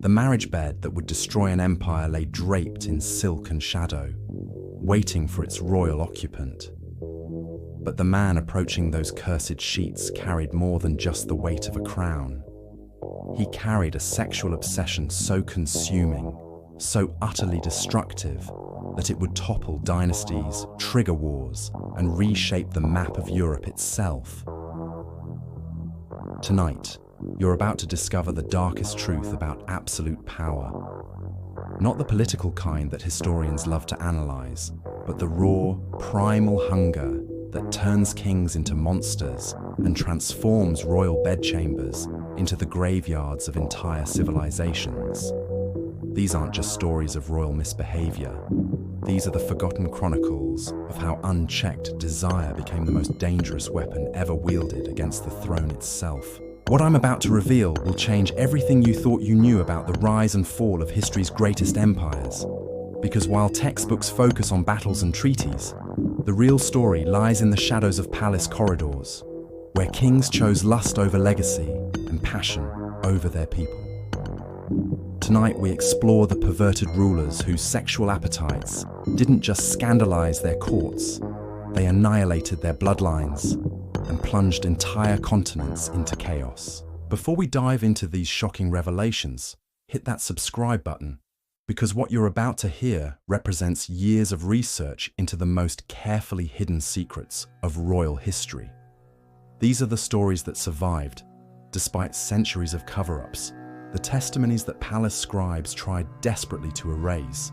The marriage bed that would destroy an empire lay draped in silk and shadow, waiting for its royal occupant. But the man approaching those cursed sheets carried more than just the weight of a crown. He carried a sexual obsession so consuming, so utterly destructive, that it would topple dynasties, trigger wars, and reshape the map of Europe itself. Tonight, you're about to discover the darkest truth about absolute power. Not the political kind that historians love to analyze, but the raw, primal hunger that turns kings into monsters and transforms royal bedchambers into the graveyards of entire civilizations. These aren't just stories of royal misbehavior. These are the forgotten chronicles of how unchecked desire became the most dangerous weapon ever wielded against the throne itself. What I'm about to reveal will change everything you thought you knew about the rise and fall of history's greatest empires. Because while textbooks focus on battles and treaties, the real story lies in the shadows of palace corridors, where kings chose lust over legacy and passion over their people. Tonight we explore the perverted rulers whose sexual appetites didn't just scandalize their courts, they annihilated their bloodlines and plunged entire continents into chaos. Before we dive into these shocking revelations, hit that subscribe button, because what you're about to hear represents years of research into the most carefully hidden secrets of royal history. These are the stories that survived, despite centuries of cover-ups, the testimonies that palace scribes tried desperately to erase,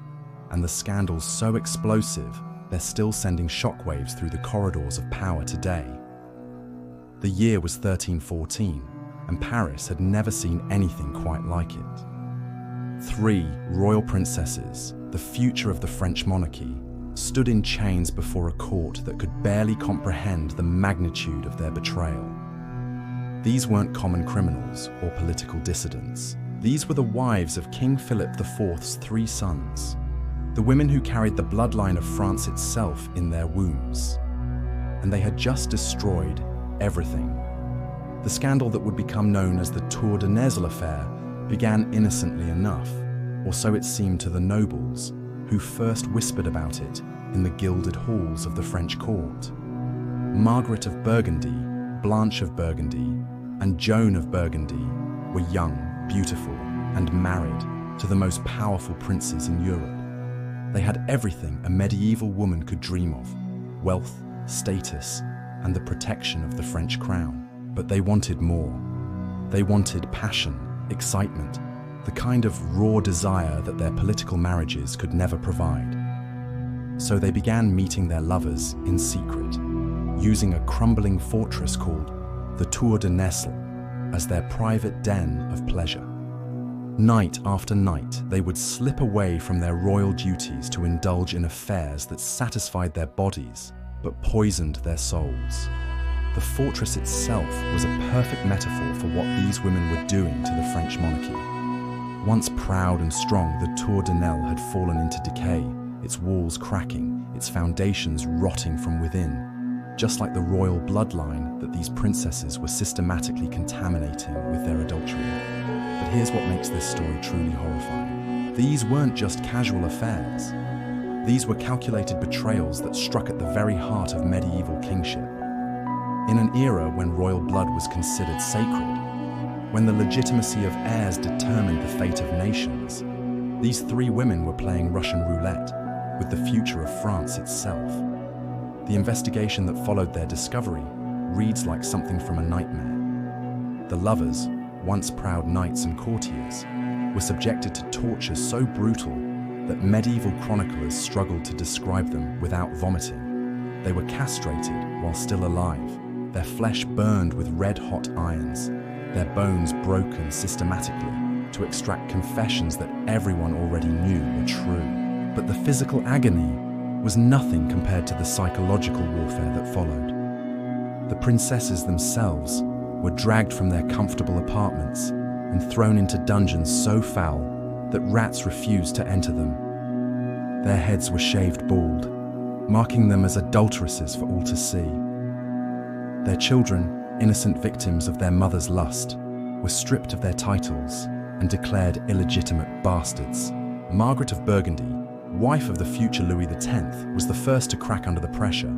and the scandals so explosive they're still sending shockwaves through the corridors of power today. The year was 1314, and Paris had never seen anything quite like it. 3 royal princesses, the future of the French monarchy, stood in chains before a court that could barely comprehend the magnitude of their betrayal. These weren't common criminals or political dissidents. These were the wives of King Philip IV's 3 sons, the women who carried the bloodline of France itself in their wombs. And they had just destroyed everything. The scandal that would become known as the Tour de Nesle affair began innocently enough, or so it seemed to the nobles, who first whispered about it in the gilded halls of the French court. Margaret of Burgundy, Blanche of Burgundy, and Joan of Burgundy were young, beautiful, and married to the most powerful princes in Europe. They had everything a medieval woman could dream of: wealth, status, and the protection of the French crown. But they wanted more. They wanted passion, excitement, the kind of raw desire that their political marriages could never provide. So they began meeting their lovers in secret, using a crumbling fortress called the Tour de Nesle as their private den of pleasure. Night after night, they would slip away from their royal duties to indulge in affairs that satisfied their bodies but poisoned their souls. The fortress itself was a perfect metaphor for what these women were doing to the French monarchy. Once proud and strong, the Tour de Nesle had fallen into decay, its walls cracking, its foundations rotting from within, just like the royal bloodline that these princesses were systematically contaminating with their adultery. But here's what makes this story truly horrifying. These weren't just casual affairs. These were calculated betrayals that struck at the very heart of medieval kingship. In an era when royal blood was considered sacred, when the legitimacy of heirs determined the fate of nations, these 3 women were playing Russian roulette with the future of France itself. The investigation that followed their discovery reads like something from a nightmare. The lovers, once proud knights and courtiers, were subjected to tortures so brutal that medieval chroniclers struggled to describe them without vomiting. They were castrated while still alive, their flesh burned with red-hot irons, their bones broken systematically to extract confessions that everyone already knew were true. But the physical agony was nothing compared to the psychological warfare that followed. The princesses themselves were dragged from their comfortable apartments and thrown into dungeons so foul that rats refused to enter them. Their heads were shaved bald, marking them as adulteresses for all to see. Their children, innocent victims of their mother's lust, were stripped of their titles and declared illegitimate bastards. Margaret of Burgundy, wife of the future Louis X, was the first to crack under the pressure.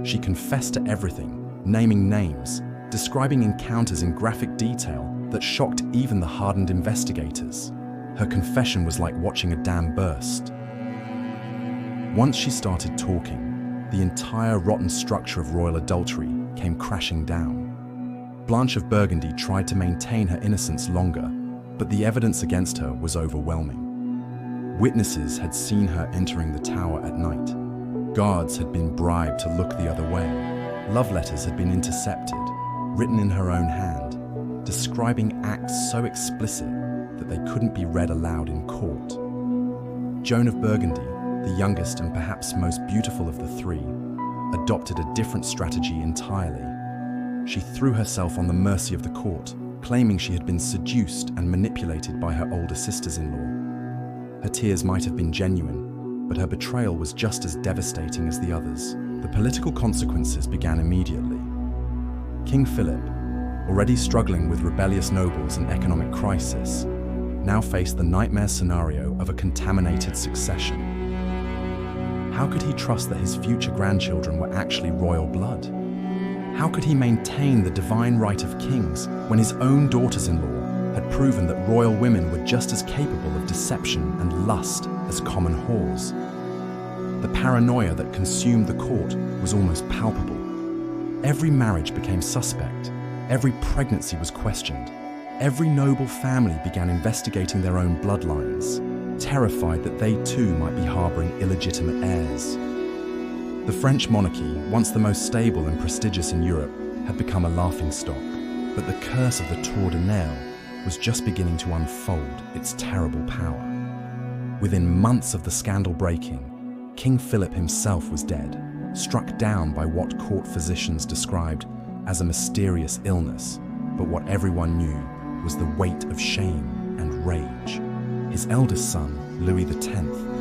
She confessed to everything, naming names, describing encounters in graphic detail that shocked even the hardened investigators. Her confession was like watching a dam burst. Once she started talking, the entire rotten structure of royal adultery came crashing down. Blanche of Burgundy tried to maintain her innocence longer, but the evidence against her was overwhelming. Witnesses had seen her entering the tower at night. Guards had been bribed to look the other way. Love letters had been intercepted, written in her own hand, describing acts so explicit that they couldn't be read aloud in court. Joan of Burgundy, the youngest and perhaps most beautiful of the three, adopted a different strategy entirely. She threw herself on the mercy of the court, claiming she had been seduced and manipulated by her older sisters-in-law. Her tears might have been genuine, but her betrayal was just as devastating as the others. The political consequences began immediately. King Philip, already struggling with rebellious nobles and economic crisis, now faced the nightmare scenario of a contaminated succession. How could he trust that his future grandchildren were actually royal blood? How could he maintain the divine right of kings when his own daughters-in-law had proven that royal women were just as capable of deception and lust as common whores? The paranoia that consumed the court was almost palpable. Every marriage became suspect. Every pregnancy was questioned. Every noble family began investigating their own bloodlines, terrified that they too might be harboring illegitimate heirs. The French monarchy, once the most stable and prestigious in Europe, had become a laughingstock. But the curse of the Tour de Nesle was just beginning to unfold its terrible power. Within months of the scandal breaking, King Philip himself was dead, struck down by what court physicians described as a mysterious illness, but what everyone knew was the weight of shame and rage. His eldest son, Louis X,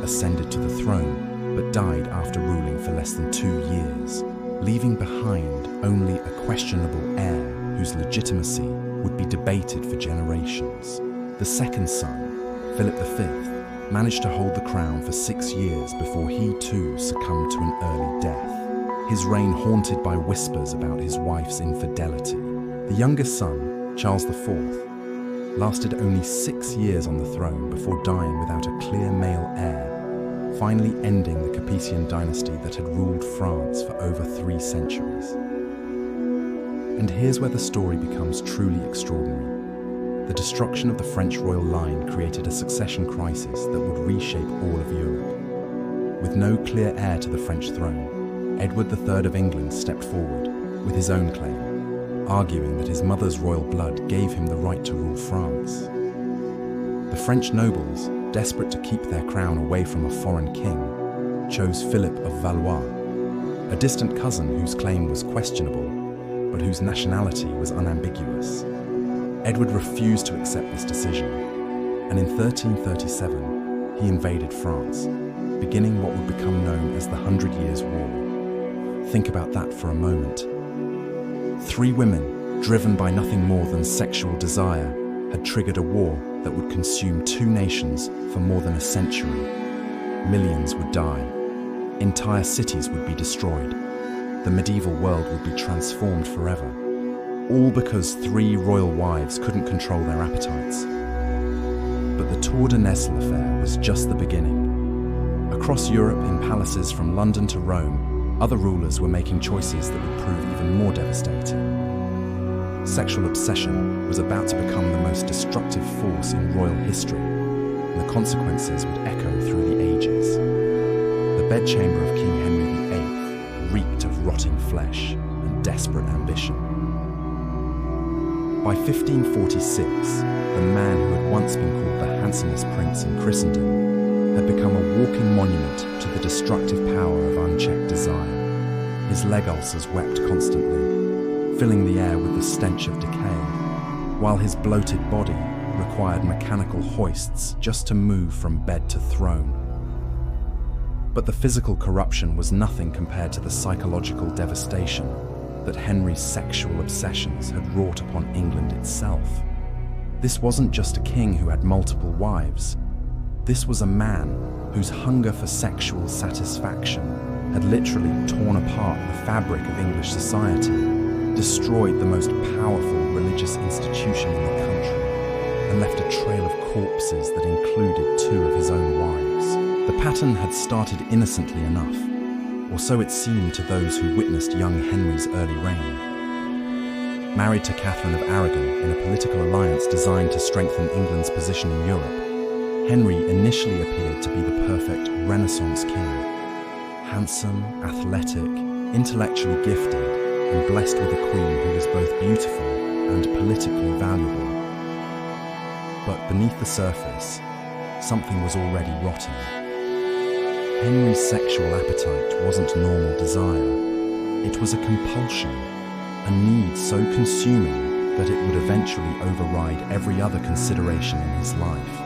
ascended to the throne, but died after ruling for less than 2 years, leaving behind only a questionable heir whose legitimacy would be debated for generations. The second son, Philip V, managed to hold the crown for 6 years before he too succumbed to an early death, his reign haunted by whispers about his wife's infidelity. The youngest son, Charles IV, lasted only 6 years on the throne before dying without a clear male heir, finally ending the Capetian dynasty that had ruled France for over 3 centuries. And here's where the story becomes truly extraordinary. The destruction of the French royal line created a succession crisis that would reshape all of Europe. With no clear heir to the French throne, Edward III of England stepped forward with his own claim, arguing that his mother's royal blood gave him the right to rule France. The French nobles, desperate to keep their crown away from a foreign king, chose Philip of Valois, a distant cousin whose claim was questionable, but whose nationality was unambiguous. Edward refused to accept this decision, and in 1337 he invaded France, beginning what would become known as the 100 Years' War. Think about that for a moment. 3 women, driven by nothing more than sexual desire, had triggered a war that would consume 2 nations for more than a century. Millions would die. Entire cities would be destroyed. The medieval world would be transformed forever. All because 3 royal wives couldn't control their appetites. But the Tour de Nesle affair was just the beginning. Across Europe, in palaces from London to Rome, other rulers were making choices that would prove even more devastating. Sexual obsession was about to become the most destructive force in royal history, and the consequences would echo through the ages. The bedchamber of King Henry VIII reeked of rotting flesh and desperate ambition. By 1546, the man who had once been called the handsomest prince in Christendom had become a walking monument to the destructive power of unchecked desire. His leg ulcers wept constantly, filling the air with the stench of decay, while his bloated body required mechanical hoists just to move from bed to throne. But the physical corruption was nothing compared to the psychological devastation that Henry's sexual obsessions had wrought upon England itself. This wasn't just a king who had multiple wives. This was a man whose hunger for sexual satisfaction had literally torn apart the fabric of English society, destroyed the most powerful religious institution in the country, and left a trail of corpses that included 2 of his own wives. The pattern had started innocently enough, or so it seemed to those who witnessed young Henry's early reign. Married to Catherine of Aragon in a political alliance designed to strengthen England's position in Europe, Henry initially appeared to be the perfect Renaissance king. Handsome, athletic, intellectually gifted, and blessed with a queen who was both beautiful and politically valuable. But beneath the surface, something was already rotting. Henry's sexual appetite wasn't normal desire. It was a compulsion, a need so consuming that it would eventually override every other consideration in his life.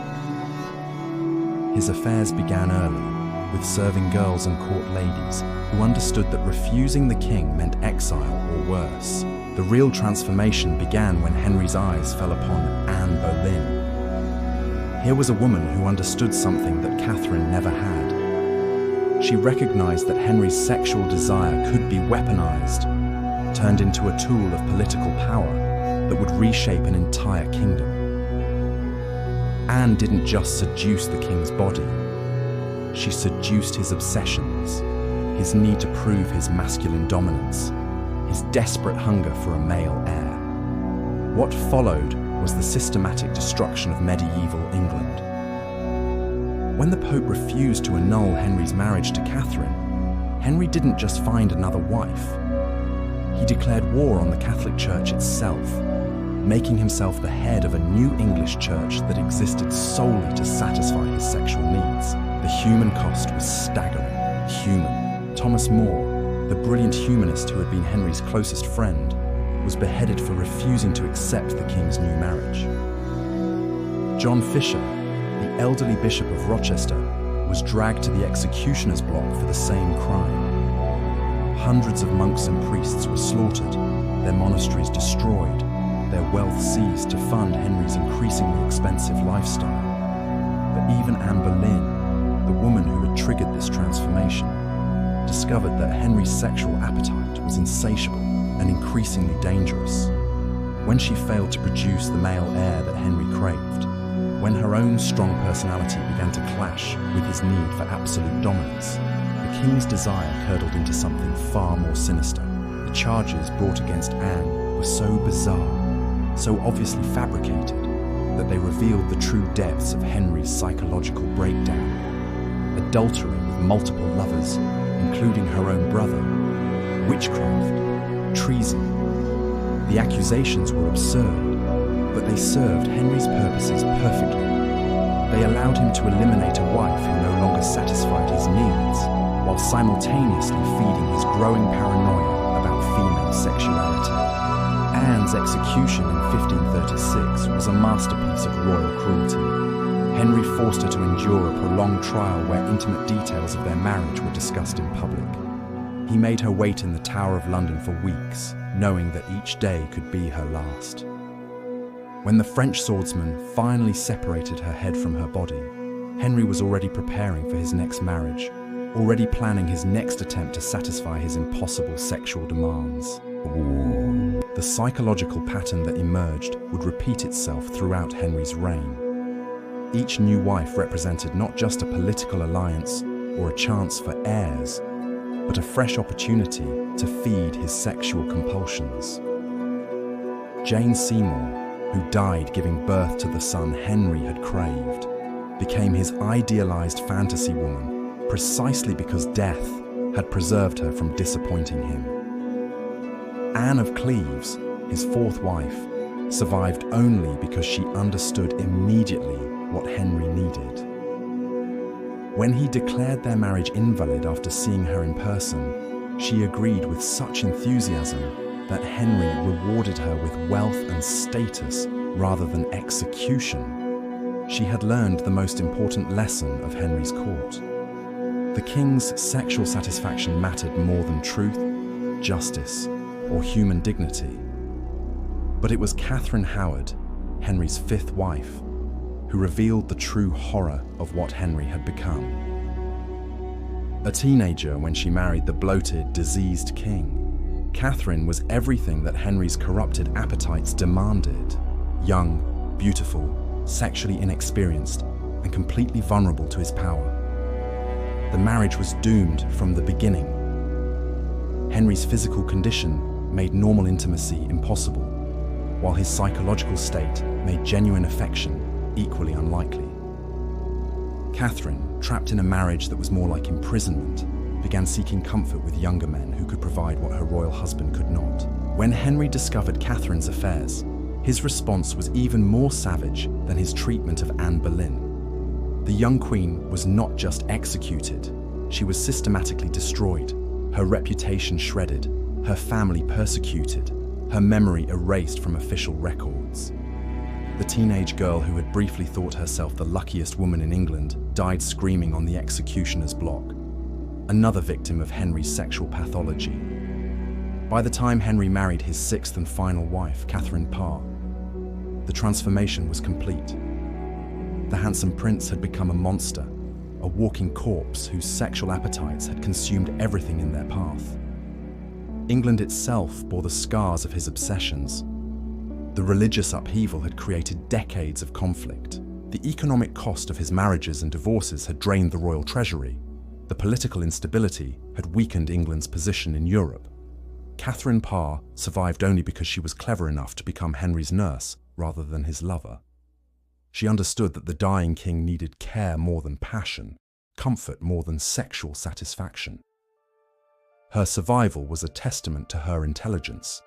His affairs began early, with serving girls and court ladies who understood that refusing the king meant exile or worse. The real transformation began when Henry's eyes fell upon Anne Boleyn. Here was a woman who understood something that Catherine never had. She recognized that Henry's sexual desire could be weaponized, turned into a tool of political power that would reshape an entire kingdom. Anne didn't just seduce the king's body. She seduced his obsessions, his need to prove his masculine dominance, his desperate hunger for a male heir. What followed was the systematic destruction of medieval England. When the Pope refused to annul Henry's marriage to Catherine, Henry didn't just find another wife. He declared war on the Catholic Church itself, making himself the head of a new English church that existed solely to satisfy his sexual needs. The human cost was staggering. Thomas More, the brilliant humanist who had been Henry's closest friend, was beheaded for refusing to accept the king's new marriage. John Fisher, the elderly Bishop of Rochester, was dragged to the executioner's block for the same crime. Hundreds of monks and priests were slaughtered, their monasteries destroyed, their wealth seized to fund Henry's increasingly expensive lifestyle. But even Anne Boleyn, the woman who had triggered this transformation, discovered that Henry's sexual appetite was insatiable and increasingly dangerous. When she failed to produce the male heir that Henry craved, when her own strong personality began to clash with his need for absolute dominance, the king's desire curdled into something far more sinister. The charges brought against Anne were so bizarre, so obviously fabricated, that they revealed the true depths of Henry's psychological breakdown. Adultery with multiple lovers, including her own brother, witchcraft, treason. The accusations were absurd, but they served Henry's purposes perfectly. They allowed him to eliminate a wife who no longer satisfied his needs, while simultaneously feeding his growing paranoia about female sexuality. Anne's execution in 1536 was a masterpiece of royal cruelty. Henry forced her to endure a prolonged trial where intimate details of their marriage were discussed in public. He made her wait in the Tower of London for weeks, knowing that each day could be her last. When the French swordsman finally separated her head from her body, Henry was already preparing for his next marriage, already planning his next attempt to satisfy his impossible sexual demands. The psychological pattern that emerged would repeat itself throughout Henry's reign. Each new wife represented not just a political alliance or a chance for heirs, but a fresh opportunity to feed his sexual compulsions. Jane Seymour, who died giving birth to the son Henry had craved, became his idealized fantasy woman precisely because death had preserved her from disappointing him. Anne of Cleves, his fourth wife, survived only because she understood immediately what Henry needed. When he declared their marriage invalid after seeing her in person, she agreed with such enthusiasm that Henry rewarded her with wealth and status rather than execution. She had learned the most important lesson of Henry's court. The king's sexual satisfaction mattered more than truth, justice, or human dignity. But it was Catherine Howard, Henry's fifth wife, who revealed the true horror of what Henry had become. A teenager when she married the bloated, diseased king, Catherine was everything that Henry's corrupted appetites demanded. Young, beautiful, sexually inexperienced, and completely vulnerable to his power. The marriage was doomed from the beginning. Henry's physical condition made normal intimacy impossible, while his psychological state made genuine affection equally unlikely. Catherine, trapped in a marriage that was more like imprisonment, began seeking comfort with younger men who could provide what her royal husband could not. When Henry discovered Catherine's affairs, his response was even more savage than his treatment of Anne Boleyn. The young queen was not just executed, she was systematically destroyed, her reputation shredded, her family persecuted, her memory erased from official records. The teenage girl who had briefly thought herself the luckiest woman in England died screaming on the executioner's block, another victim of Henry's sexual pathology. By the time Henry married his sixth and final wife, Catherine Parr, the transformation was complete. The handsome prince had become a monster, a walking corpse whose sexual appetites had consumed everything in their path. England itself bore the scars of his obsessions. The religious upheaval had created decades of conflict. The economic cost of his marriages and divorces had drained the royal treasury. The political instability had weakened England's position in Europe. Catherine Parr survived only because she was clever enough to become Henry's nurse rather than his lover. She understood that the dying king needed care more than passion, comfort more than sexual satisfaction. Her survival was a testament to her intelligence,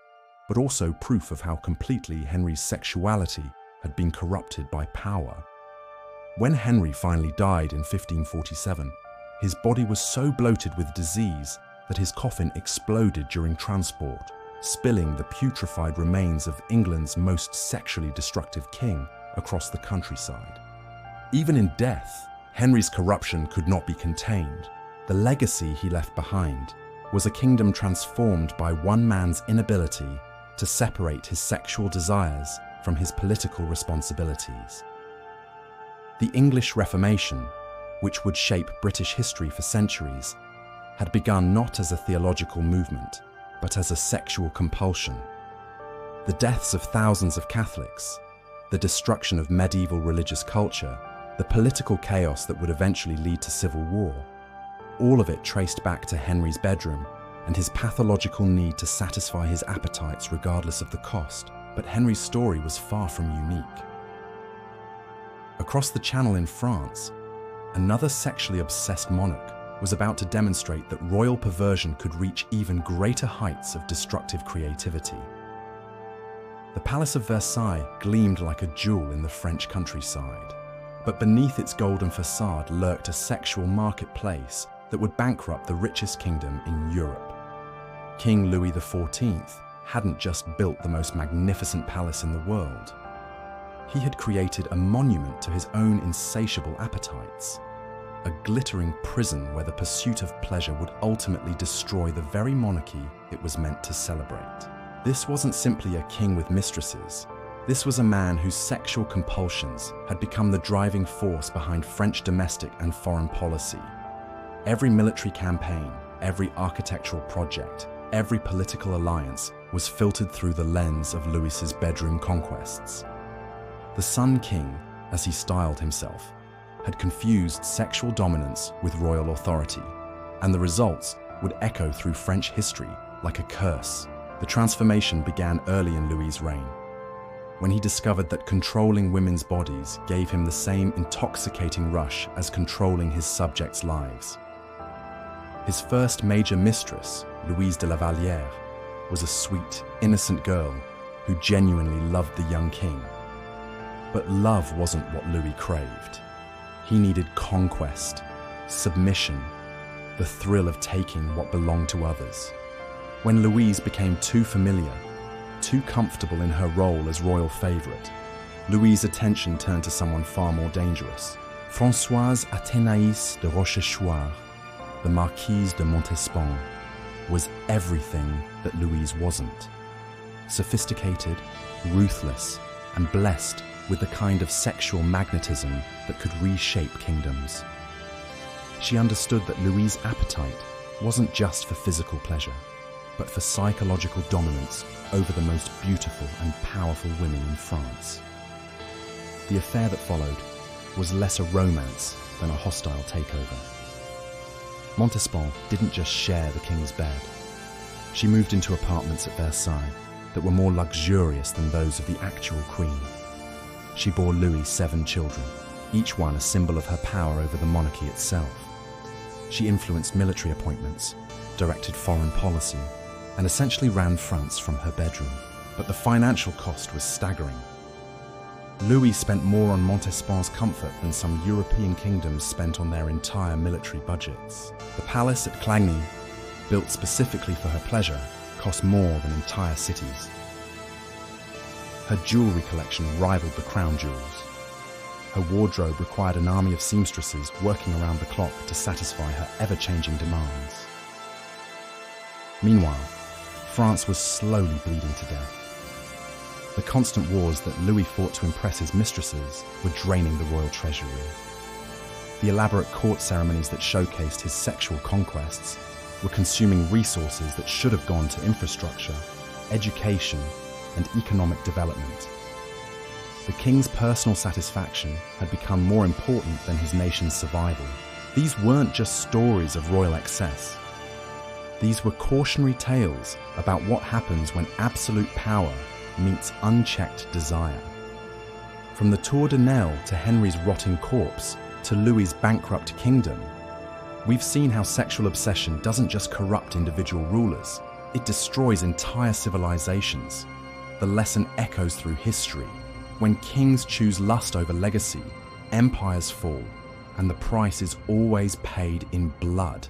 but also proof of how completely Henry's sexuality had been corrupted by power. When Henry finally died in 1547, his body was so bloated with disease that his coffin exploded during transport, spilling the putrefied remains of England's most sexually destructive king across the countryside. Even in death, Henry's corruption could not be contained. The legacy he left behind was a kingdom transformed by one man's inability to separate his sexual desires from his political responsibilities. The English Reformation, which would shape British history for centuries, had begun not as a theological movement, but as a sexual compulsion. The deaths of thousands of Catholics, the destruction of medieval religious culture, the political chaos that would eventually lead to civil war, all of it traced back to Henry's bedroom and his pathological need to satisfy his appetites regardless of the cost. But Henry's story was far from unique. Across the Channel in France, another sexually obsessed monarch was about to demonstrate that royal perversion could reach even greater heights of destructive creativity. The Palace of Versailles gleamed like a jewel in the French countryside, but beneath its golden facade lurked a sexual marketplace that would bankrupt the richest kingdom in Europe. King Louis XIV hadn't just built the most magnificent palace in the world. He had created a monument to his own insatiable appetites, a glittering prison where the pursuit of pleasure would ultimately destroy the very monarchy it was meant to celebrate. This wasn't simply a king with mistresses. This was a man whose sexual compulsions had become the driving force behind French domestic and foreign policy. Every military campaign, every architectural project, every political alliance was filtered through the lens of Louis's bedroom conquests. The Sun King, as he styled himself, had confused sexual dominance with royal authority, and the results would echo through French history like a curse. The transformation began early in Louis's reign, when he discovered that controlling women's bodies gave him the same intoxicating rush as controlling his subjects' lives. His first major mistress, Louise de la Vallière, was a sweet, innocent girl who genuinely loved the young king. But love wasn't what Louis craved. He needed conquest, submission, the thrill of taking what belonged to others. When Louise became too familiar, too comfortable in her role as royal favorite, Louis's attention turned to someone far more dangerous. Françoise Athénaïs de Rochechouart, the Marquise de Montespan, was everything that Louise wasn't. Sophisticated, ruthless, and blessed with the kind of sexual magnetism that could reshape kingdoms. She understood that Louis's appetite wasn't just for physical pleasure, but for psychological dominance over the most beautiful and powerful women in France. The affair that followed was less a romance than a hostile takeover. Montespan didn't just share the king's bed. She moved into apartments at Versailles that were more luxurious than those of the actual queen. She bore Louis 7 children, each one a symbol of her power over the monarchy itself. She influenced military appointments, directed foreign policy, and essentially ran France from her bedroom. But the financial cost was staggering. Louis spent more on Montespan's comfort than some European kingdoms spent on their entire military budgets. The palace at Clagny, built specifically for her pleasure, cost more than entire cities. Her jewellery collection rivaled the crown jewels. Her wardrobe required an army of seamstresses working around the clock to satisfy her ever-changing demands. Meanwhile, France was slowly bleeding to death. The constant wars that Louis fought to impress his mistresses were draining the royal treasury. The elaborate court ceremonies that showcased his sexual conquests were consuming resources that should have gone to infrastructure, education, and economic development. The king's personal satisfaction had become more important than his nation's survival. These weren't just stories of royal excess. These were cautionary tales about what happens when absolute power meets unchecked desire. From the Tour de Nesle to Henry's rotting corpse to Louis's bankrupt kingdom, we've seen how sexual obsession doesn't just corrupt individual rulers, it destroys entire civilizations. The lesson echoes through history. When kings choose lust over legacy, empires fall, and the price is always paid in blood.